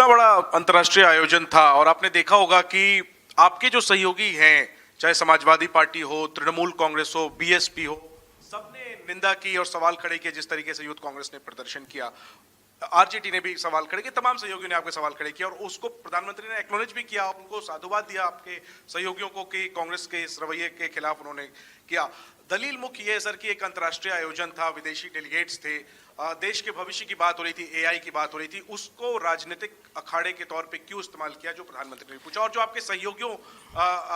बड़ा अंतर्राष्ट्रीय आयोजन था और आपने देखा होगा कि आपके जो सहयोगी हैं, चाहे समाजवादी पार्टी हो, तृणमूल कांग्रेस हो, बीएसपी हो, सबने निंदा की और सवाल खड़े किए जिस तरीके से यूथ कांग्रेस ने प्रदर्शन किया। आरजेडी ने भी सवाल खड़े किए, तमाम सहयोगियों ने आपके सवाल खड़े किया और उसको प्रधानमंत्री ने एक्नॉलेज भी किया, उनको साधुवाद दिया आपके सहयोगियों को कि कांग्रेस के इस रवैये के खिलाफ उन्होंने किया। दलील मुख्य ये है सर कि एक अंतर्राष्ट्रीय आयोजन था, विदेशी डेलीगेट्स थे, देश के भविष्य की बात हो रही थी, एआई की बात हो रही थी, उसको राजनीतिक अखाड़े के तौर पे क्यों इस्तेमाल किया, जो प्रधानमंत्री ने पूछा और जो आपके सहयोगियों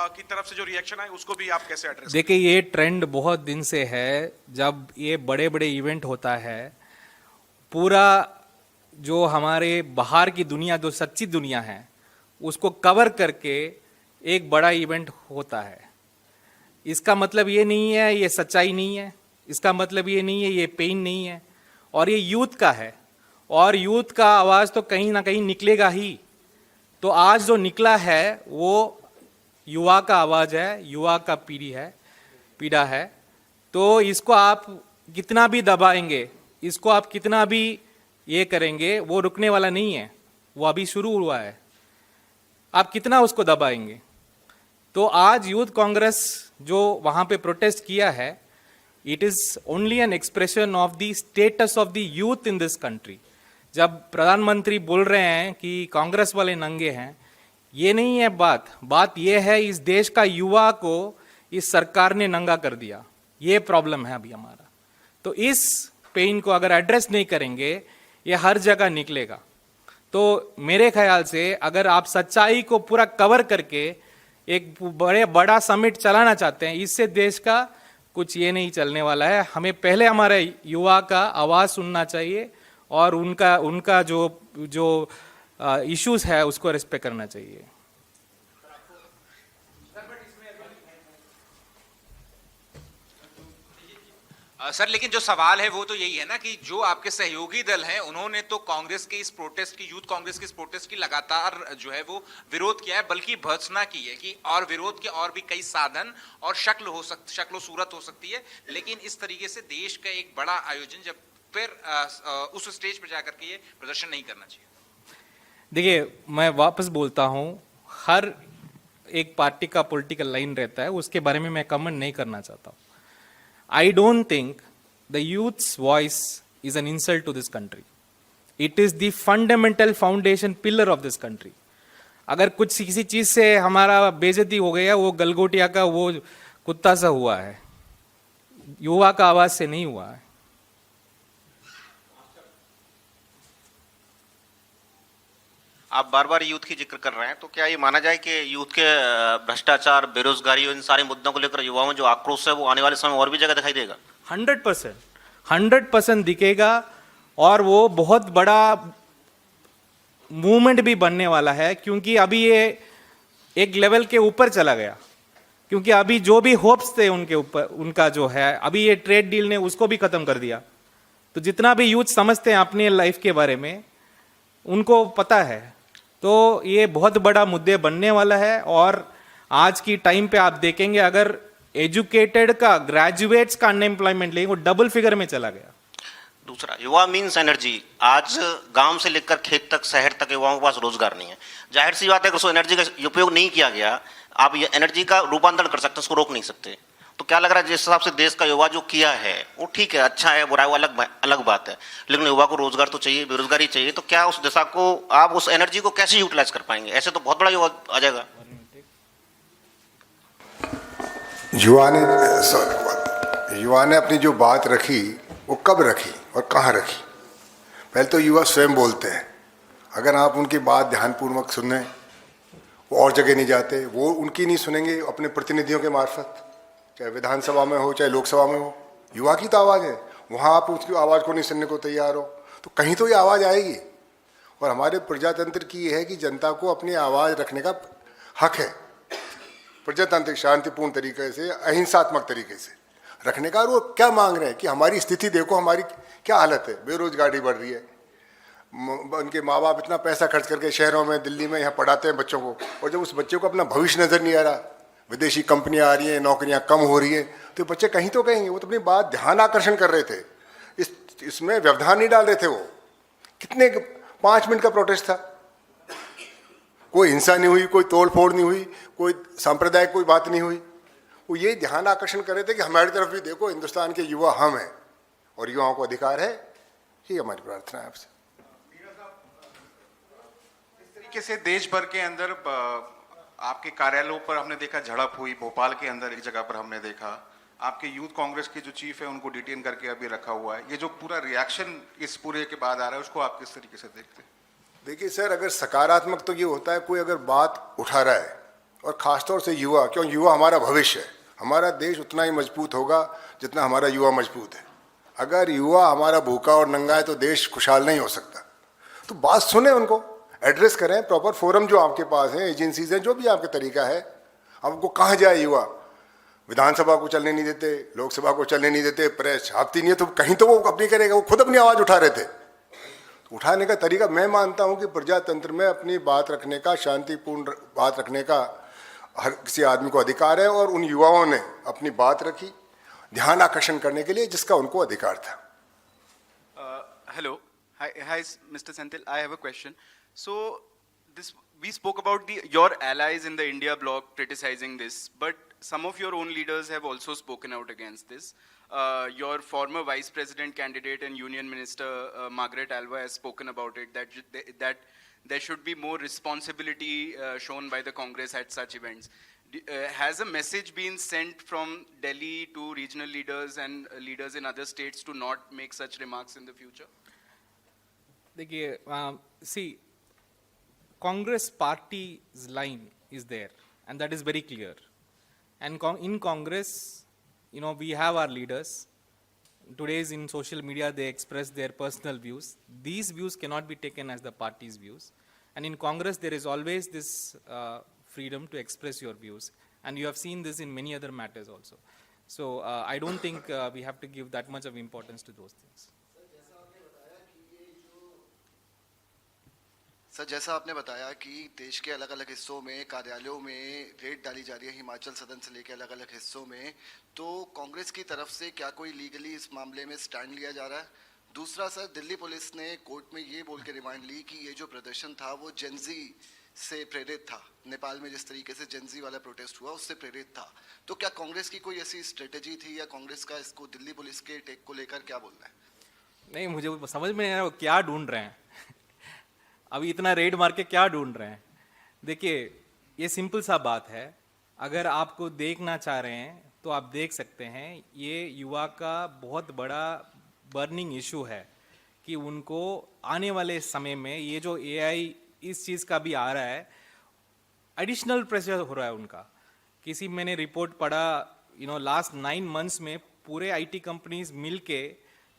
की तरफ से जो रिएक्शन आए उसको भी आप कैसे एड्रेस? देखिए, ये ट्रेंड बहुत दिन से है। जब ये बड़े बड़े इवेंट होता है, पूरा जो हमारे बाहर की दुनिया, जो सच्ची दुनिया है, उसको कवर करके एक बड़ा इवेंट होता है। इसका मतलब ये नहीं है ये सच्चाई नहीं है, इसका मतलब ये नहीं है ये पेन नहीं है, और ये यूथ का है और यूथ का आवाज़ तो कहीं ना कहीं निकलेगा ही। तो आज जो निकला है वो युवा का आवाज़ है, युवा का पीड़ा है। तो इसको आप कितना भी दबाएंगे, इसको आप कितना भी ये करेंगे, वो रुकने वाला नहीं है। वो अभी शुरू हुआ है, आप कितना उसको दबाएंगे। तो आज यूथ कांग्रेस जो वहाँ पे प्रोटेस्ट किया है, it is only an expression of the status of the youth in this country. जब प्रधानमंत्री बोल रहे हैं कि कांग्रेस वाले नंगे हैं, ये नहीं है बात ये है इस देश का युवा को इस सरकार ने नंगा कर दिया। ये प्रॉब्लम है अभी हमारा। तो इस पेन को अगर एड्रेस नहीं करेंगे, ये हर जगह निकलेगा। तो मेरे ख्याल से अगर आप सच्चाई को पूरा कवर करके एक बड़ा समिट चलाना चाहते हैं, इससे देश का कुछ ये नहीं चलने वाला है। हमें पहले हमारे युवा का आवाज़ सुनना चाहिए और उनका जो इश्यूज है उसको रिस्पेक्ट करना चाहिए। सर, लेकिन जो सवाल है वो तो यही है ना कि जो आपके सहयोगी दल हैं उन्होंने तो कांग्रेस के इस प्रोटेस्ट की, यूथ कांग्रेस के इस प्रोटेस्ट की लगातार जो है वो विरोध किया है, बल्कि भर्त्सना की है कि और विरोध के और भी कई साधन और शक्ल सूरत हो सकती है। लेकिन इस तरीके से देश का एक बड़ा आयोजन जब फिर उस स्टेज पर जाकर के ये प्रदर्शन नहीं करना चाहिए। देखिए, मैं वापस बोलता हूँ, हर एक पार्टी का पॉलिटिकल लाइन रहता है, उसके बारे में मैं कमेंट नहीं करना चाहता हूँ। I don't think the youth's voice is an insult to this country. It is the fundamental foundation pillar of this country. अगर कुछ किसी चीज से हमारा बेइज्जती हो गया, वो गलगोटिया का वो कुत्ता सा हुआ है, युवा का आवाज से नहीं हुआ है। आप बार बार यूथ की जिक्र कर रहे हैं, तो क्या ये माना जाए कि यूथ के भ्रष्टाचार, बेरोजगारी और इन सारे मुद्दों को लेकर युवाओं में जो आक्रोश है वो आने वाले समय और भी जगह दिखाई देगा? 100% दिखेगा और वो बहुत बड़ा मूवमेंट भी बनने वाला है, क्योंकि अभी ये एक लेवल के ऊपर चला गया। क्योंकि अभी जो भी होप्स थे उनके ऊपर, उनका जो है अभी ये ट्रेड डील ने उसको भी खत्म कर दिया। तो जितना भी यूथ समझते हैं अपने लाइफ के बारे में, उनको पता है। तो ये बहुत बड़ा मुद्दे बनने वाला है। और आज की टाइम पे आप देखेंगे, अगर एजुकेटेड का, ग्रेजुएट्स का अनएम्प्लॉयमेंट लेंगे, वो डबल फिगर में चला गया। दूसरा, युवा मीन्स एनर्जी। आज गांव से लेकर खेत तक, शहर तक युवाओं के पास रोजगार नहीं है। जाहिर सी बात है, अगर उसको एनर्जी का उपयोग नहीं किया गया, आप ये एनर्जी का रूपांतरण कर सकते हैं, उसको रोक नहीं सकते। तो क्या लग रहा है, जिस हिसाब से देश का युवा जो किया है वो ठीक है, अच्छा है, बुरा है, वो अलग बात है, लेकिन युवा को रोजगार तो चाहिए, बेरोजगारी चाहिए। तो क्या उस दिशा को, आप उस एनर्जी को कैसे यूटिलाइज कर पाएंगे? ऐसे तो बहुत बड़ा युवा आ जाएगा। युवा ने अपनी जो बात रखी वो कब रखी और कहाँ रखी? पहले तो युवा स्वयं बोलते हैं। अगर आप उनकी बात ध्यानपूर्वक सुने, वो और जगह नहीं जाते, वो उनकी नहीं सुनेंगे अपने प्रतिनिधियों के मार्फत, चाहे विधानसभा में हो चाहे लोकसभा में हो। युवा की तो आवाज़ है, वहाँ आप उसकी आवाज़ को नहीं सुनने को तैयार हो, तो कहीं तो ये आवाज़ आएगी। और हमारे प्रजातंत्र की ये है कि जनता को अपनी आवाज़ रखने का हक है, प्रजातांत्रिक शांतिपूर्ण तरीके से, अहिंसात्मक तरीके से रखने का। और वो क्या मांग रहे हैं कि हमारी स्थिति देखो, हमारी क्या हालत है, बेरोजगारी बढ़ रही है, उनके माँ बाप इतना पैसा खर्च करके शहरों में, दिल्ली में यहाँ पढ़ाते हैं बच्चों को, और जब उस बच्चे को अपना भविष्य नज़र नहीं आ रहा, विदेशी कंपनियां आ रही हैं, नौकरियां कम हो रही हैं, तो बच्चे कहीं तो कहेंगे। वो तो अपनी बात ध्यान आकर्षण कर रहे थे, इसमें व्यवधान नहीं डाल रहे थे। वो कितने 5 मिनट का प्रोटेस्ट था, कोई हिंसा नहीं हुई, कोई तोड़ फोड़ नहीं हुई, कोई सांप्रदायिक कोई बात नहीं हुई। वो ये ध्यान आकर्षण कर रहे थे कि हमारी तरफ भी देखो, हिंदुस्तान के युवा हम हैं और युवाओं को अधिकार है। ये हमारी प्रार्थना है आपसे। इस तरीके से देश भर के अंदर आपके कार्यालयों पर हमने देखा झड़प हुई, भोपाल के अंदर एक जगह पर हमने देखा, आपके यूथ कांग्रेस के जो चीफ है उनको डिटेन करके अभी रखा हुआ है। ये जो पूरा रिएक्शन इस पूरे के बाद आ रहा है, उसको आप किस तरीके से देखते हैं? देखिए सर, अगर सकारात्मक तो ये होता है, कोई अगर बात उठा रहा है, और खासतौर से युवा, क्यों युवा हमारा भविष्य है। हमारा देश उतना ही मजबूत होगा जितना हमारा युवा मजबूत है। अगर युवा हमारा भूखा और नंगा है तो देश खुशहाल नहीं हो सकता। तो बात सुने, उनको एड्रेस करें, प्रॉपर फोरम जो आपके पास हैं, एजेंसीज हैं, जो भी आपका तरीका है। आपको कहाँ जाए युवा? विधानसभा को चलने नहीं देते, लोकसभा को चलने नहीं देते, प्रेस छापती नहीं है, तो कहीं तो वो अपनी करेगा। वो खुद अपनी आवाज़ उठा रहे थे। तो उठाने का तरीका, मैं मानता हूँ कि प्रजातंत्र में अपनी बात रखने का, शांतिपूर्ण बात रखने का हर किसी आदमी को अधिकार है, और उन युवाओं ने अपनी बात रखी ध्यान आकर्षण करने के लिए, जिसका उनको अधिकार था। Hello. Hi, Mr. Senthil. I have a question. So, we spoke about your allies in the India bloc criticizing this, but some of your own leaders have also spoken out against this. Your former vice president candidate and union minister, Margaret Alva, has spoken about it, that there should be more responsibility shown by the Congress at such events. Has a message been sent from Delhi to regional leaders and leaders in other states to not make such remarks in the future? देखिए, see, Congress party's line is there, and that is very clear. And in Congress, we have our leaders. Today's in social media, they express their personal views. These views cannot be taken as the party's views. And in Congress, there is always this freedom to express your views. And you have seen this in many other matters also. So I don't think we have to give that much of importance to those things. Sir, जैसा आपने बताया कि देश के अलग अलग हिस्सों में कार्यालयों में रेड डाली जा रही है, हिमाचल सदन से लेकर अलग अलग हिस्सों में, तो कांग्रेस की तरफ से क्या कोई लीगली इस मामले में स्टैंड लिया जा रहा है? दूसरा सर, दिल्ली पुलिस ने कोर्ट में ये बोल के रिमांड ली कि ये जो प्रदर्शन था वो जेनजी से प्रेरित था। नेपाल में जिस तरीके से जेनजी वाला प्रोटेस्ट हुआ उससे प्रेरित था। तो क्या कांग्रेस की कोई ऐसी स्ट्रेटेजी थी, या कांग्रेस का इसको दिल्ली पुलिस के टेक को लेकर क्या बोलना है? नहीं, मुझे समझ में नहीं आ रहा वो क्या ढूंढ रहे हैं। अभी इतना रेड मार के क्या ढूंढ रहे हैं? देखिए, ये सिंपल सा बात है। अगर आपको देखना चाह रहे हैं तो आप देख सकते हैं, ये युवा का बहुत बड़ा बर्निंग इशू है कि उनको आने वाले समय में ये जो एआई इस चीज़ का भी आ रहा है, एडिशनल प्रेशर हो रहा है उनका। किसी मैंने रिपोर्ट पढ़ा, लास्ट 9 months में पूरे आईटी कंपनीज मिलके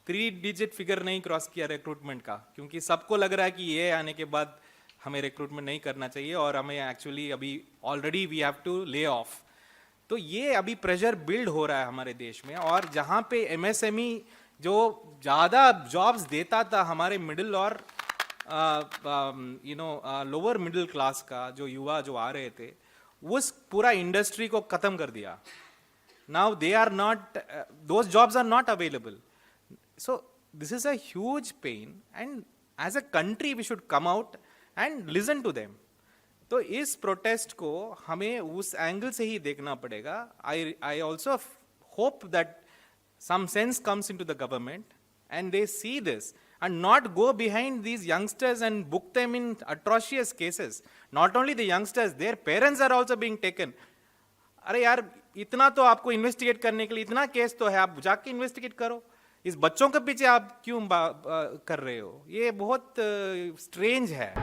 3 digit फिगर नहीं क्रॉस किया रिक्रूटमेंट का, क्योंकि सबको लग रहा है कि ये आने के बाद हमें रिक्रूटमेंट नहीं करना चाहिए और हमें एक्चुअली अभी already we have to lay off. तो ये अभी प्रेशर बिल्ड हो रहा है हमारे देश में, और जहाँ पे एमएसएमई जो ज़्यादा जॉब्स देता था हमारे मिडिल और लोअर मिडिल क्लास का जो युवा जो आ रहे थे, उस पूरा इंडस्ट्री को ख़त्म कर दिया। Now they are not, those jobs are not available. So this is a huge pain, and as a country we should come out and listen to them. तो इस प्रोटेस्ट को हमें उस एंगल से ही देखना पड़ेगा। I also hope that some sense comes into the government and they see this and not go behind these youngsters and book them in atrocious cases. Not only the youngsters, their parents are also being taken. अरे यार, इतना तो आपको investigate करने के लिए इतना case तो है, आप जाके इन्वेस्टिगेट करो। इस बच्चों के पीछे आप क्यों कर रहे हो? ये बहुत स्ट्रेंज है।